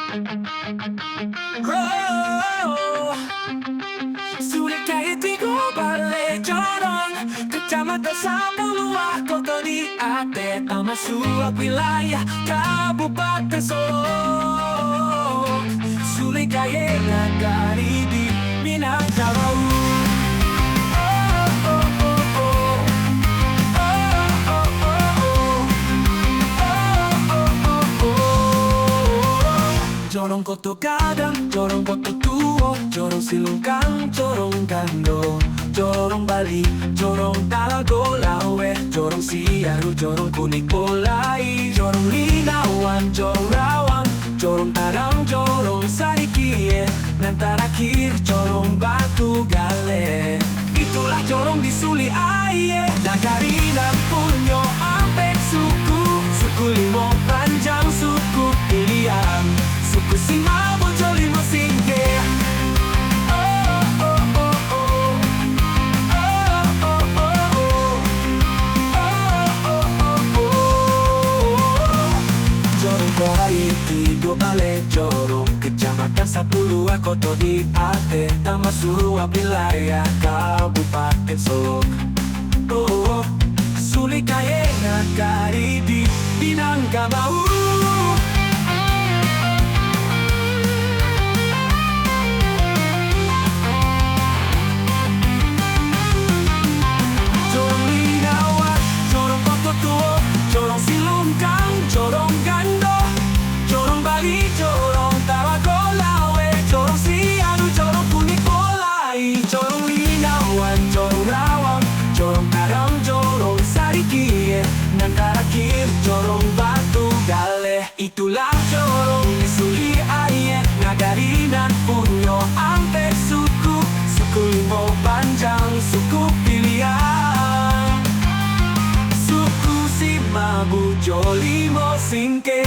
Oh, sulit kahit di ko balik jorong Kecamatan sa Puluah, kota di Ate Tamasuak, wilayah Kabupaten Solo. Sulit kahit nagari di Minangkabau. Jorong koto kadang, jorong koto tuo, jorong silungkang, jorong gando, jorong Bali, jorong Talago Lawe, jorong Siaru, jorong Kuning Polai, jorong Linawan, jorong Rawang, jorong Tarang, jorong Sarikie, dan terakhir jorong Batu Gale. Itulah jorong di Suli Aie, Nagari dan Punyo Ampek suku, suku Limo Panjang, suku Pilihan, suku Sima Bojo Limo Singge. Jorong Kuai Tigo Bale Jorong Kecamatan Sapuluah, kota di Ate Tamasuak, wilayah Kabupaten Solo. Sulit kahit nagari di Minangkabau. Jorong Linawan, jorong Koto Tuo, jorong Silungkang, jorong Gando, jorong Bali, jorong Talago Lawe, jorong Siaru, jorong Kuning Polai, jorong Linawan, jorong Rawang, jorong Tarang, jorong Sarikie, dan terakhir jorong Batu Gale. Itulah jorong di Suli Aie, Nagari dan Punyo Ampek suku, suku Limo Panjang, suku Pilihan, suku Sima Bojo Limo Singke.